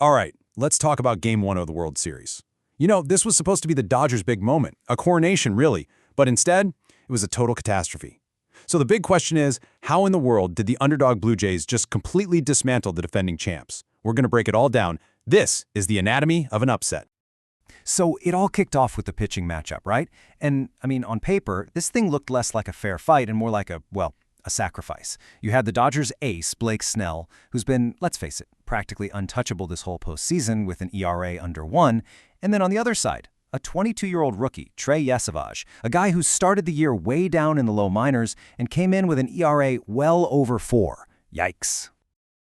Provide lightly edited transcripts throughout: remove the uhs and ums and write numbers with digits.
All right, let's talk about Game 1 of the World Series. This was supposed to be the Dodgers' big moment, a coronation really, but instead, it was a total catastrophe. So the big question is, how in the world did the underdog Blue Jays just completely dismantle the defending champs? We're going to break it all down. This is the anatomy of an upset. So it all kicked off with the pitching matchup, right? And, on paper, this thing looked less like a fair fight and more like a sacrifice. You had the Dodgers' ace, Blake Snell, who's been, let's face it, practically untouchable this whole postseason with an ERA under 1, and then on the other side, a 22-year-old rookie, Trey Yesavage, a guy who started the year way down in the low minors and came in with an ERA well over 4. Yikes.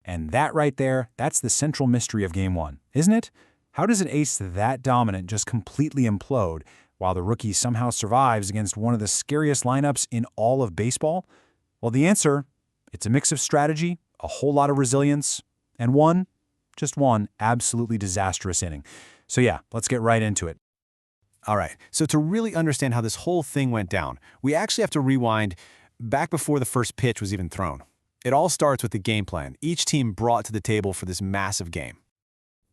And that right there, that's the central mystery of Game 1, isn't it? How does an ace that dominant just completely implode while the rookie somehow survives against one of the scariest lineups in all of baseball? Well, the answer, it's a mix of strategy, a whole lot of resilience, and just one absolutely disastrous inning. So yeah, let's get right into it. All right, so to really understand how this whole thing went down, we actually have to rewind back before the first pitch was even thrown. It all starts with the game plan each team brought to the table for this massive game.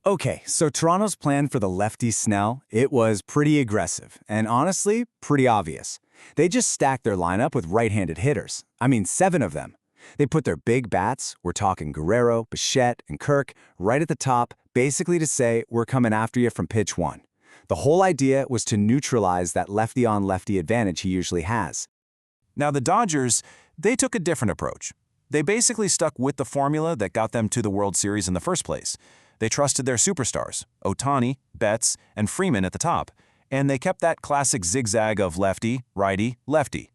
Okay, so Toronto's plan for the lefty Snell, it was pretty aggressive, and honestly, pretty obvious. They just stacked their lineup with right-handed hitters. 7 of them. They put their big bats, we're talking Guerrero, Bichette, and Kirk, right at the top, basically to say, we're coming after you from pitch 1. The whole idea was to neutralize that lefty-on-lefty advantage he usually has. Now the Dodgers, they took a different approach. They basically stuck with the formula that got them to the World Series in the first place. They trusted their superstars, Ohtani, Betts, and Freeman at the top, and they kept that classic zigzag of lefty, righty, lefty,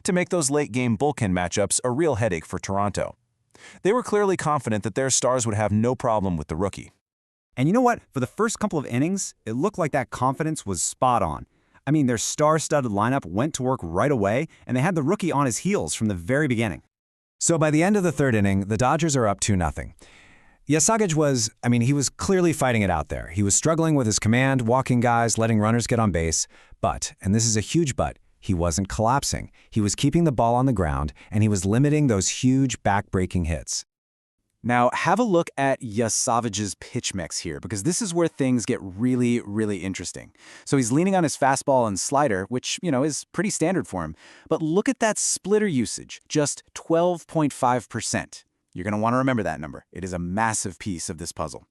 to make those late-game bullpen matchups a real headache for Toronto. They were clearly confident that their stars would have no problem with the rookie. And you know what? For the first couple of innings, it looked like that confidence was spot on. Their star-studded lineup went to work right away, and they had the rookie on his heels from the very beginning. So by the end of the third inning, the Dodgers are up 2-0. Yesavage was, he was clearly fighting it out there. He was struggling with his command, walking guys, letting runners get on base. But, and this is a huge but, he wasn't collapsing. He was keeping the ball on the ground, and he was limiting those huge back-breaking hits. Now, have a look at Yesavage's pitch mix here, because this is where things get really, really interesting. So he's leaning on his fastball and slider, which, is pretty standard for him. But look at that splitter usage, just 12.5%. You're going to want to remember that number. It is a massive piece of this puzzle.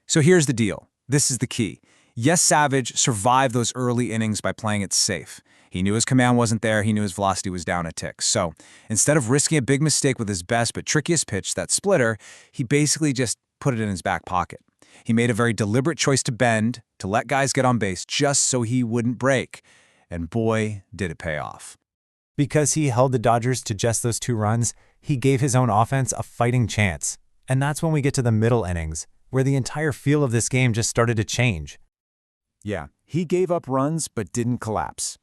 So here's the deal. This is the key. Yesavage survived those early innings by playing it safe. He knew his command wasn't there. He knew his velocity was down a tick. So instead of risking a big mistake with his best but trickiest pitch, that splitter, he basically just put it in his back pocket. He made a very deliberate choice to bend, to let guys get on base just so he wouldn't break. And boy, did it pay off. Because he held the Dodgers to just those 2 runs, he gave his own offense a fighting chance. And that's when we get to the middle innings, where the entire feel of this game just started to change. Yeah, he gave up runs but didn't collapse.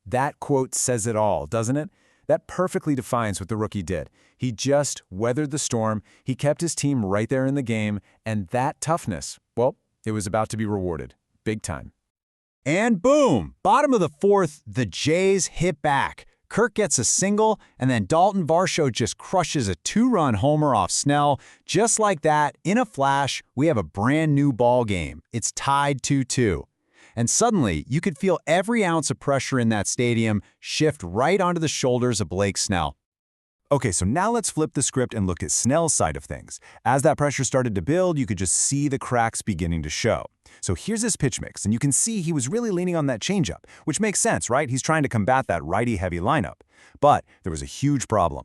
That quote says it all, doesn't it? That perfectly defines what the rookie did. He just weathered the storm, he kept his team right there in the game, and that toughness, well, it was about to be rewarded. Big time. And boom! Bottom of the 4th, the Jays hit back. Kirk gets a single, and then Dalton Varsho just crushes a 2-run homer off Snell. Just like that, in a flash, we have a brand new ball game. It's tied 2-2. And suddenly, you could feel every ounce of pressure in that stadium shift right onto the shoulders of Blake Snell. Okay, so now let's flip the script and look at Snell's side of things. As that pressure started to build, you could just see the cracks beginning to show. So here's his pitch mix, and you can see he was really leaning on that changeup, which makes sense, right? He's trying to combat that righty-heavy lineup. But there was a huge problem.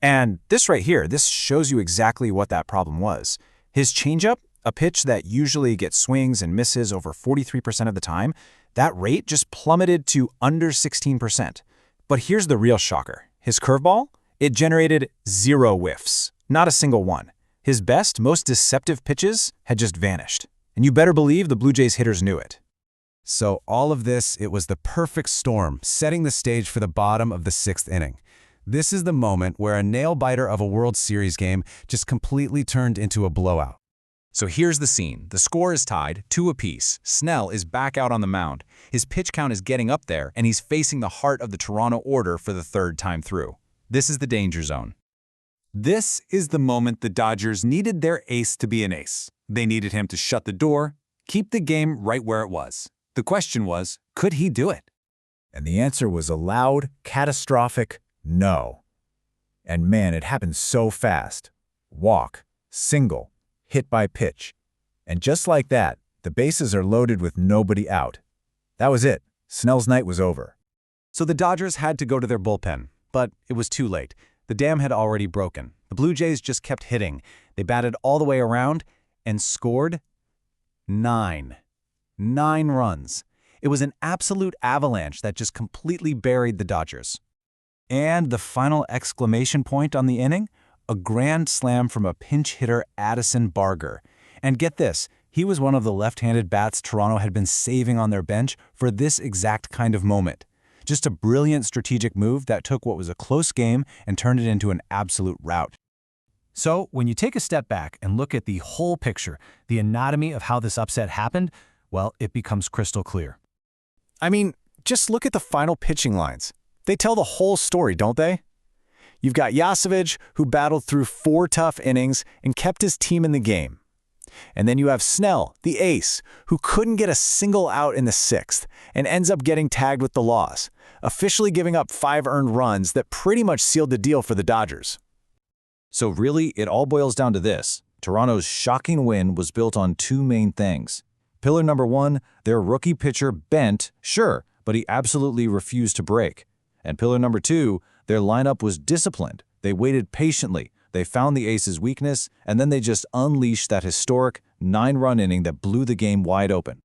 And this right here, this shows you exactly what that problem was. His changeup, a pitch that usually gets swings and misses over 43% of the time, that rate just plummeted to under 16%. But here's the real shocker. His curveball? It generated 0 whiffs, not a single one. His best, most deceptive pitches had just vanished. And you better believe the Blue Jays hitters knew it. So all of this, it was the perfect storm, setting the stage for the bottom of the 6th inning. This is the moment where a nail-biter of a World Series game just completely turned into a blowout. So here's the scene. The score is tied, 2 apiece. Snell is back out on the mound. His pitch count is getting up there, and he's facing the heart of the Toronto order for the 3rd time through. This is the danger zone. This is the moment the Dodgers needed their ace to be an ace. They needed him to shut the door, keep the game right where it was. The question was, could he do it? And the answer was a loud, catastrophic no. And man, it happened so fast. Walk, single, hit by pitch. And just like that, the bases are loaded with nobody out. That was it. Snell's night was over. So the Dodgers had to go to their bullpen, but it was too late. The dam had already broken. The Blue Jays just kept hitting. They batted all the way around and scored 9 runs. It was an absolute avalanche that just completely buried the Dodgers. And the final exclamation point on the inning? A grand slam from a pinch hitter, Addison Barger. And get this, he was one of the left-handed bats Toronto had been saving on their bench for this exact kind of moment. Just a brilliant strategic move that took what was a close game and turned it into an absolute rout. So, when you take a step back and look at the whole picture, the anatomy of how this upset happened, well, it becomes crystal clear. I mean, just look at the final pitching lines. They tell the whole story, don't they? You've got Yesavage, who battled through 4 tough innings and kept his team in the game. And then you have Snell, the ace, who couldn't get a single out in the 6th and ends up getting tagged with the loss, officially giving up 5 earned runs that pretty much sealed the deal for the Dodgers. So really, it all boils down to this. Toronto's shocking win was built on 2 main things. Pillar number 1, their rookie pitcher bent, sure, but he absolutely refused to break. And pillar number 2, their lineup was disciplined. They waited patiently. They found the ace's weakness, and then they just unleashed that historic 9-run inning that blew the game wide open.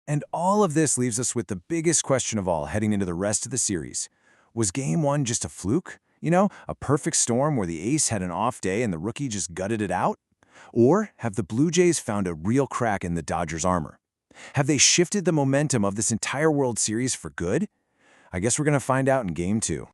And all of this leaves us with the biggest question of all heading into the rest of the series. Was Game 1 just a fluke? You know, a perfect storm where the ace had an off day and the rookie just gutted it out? Or have the Blue Jays found a real crack in the Dodgers' armor? Have they shifted the momentum of this entire World Series for good? I guess we're going to find out in Game 2.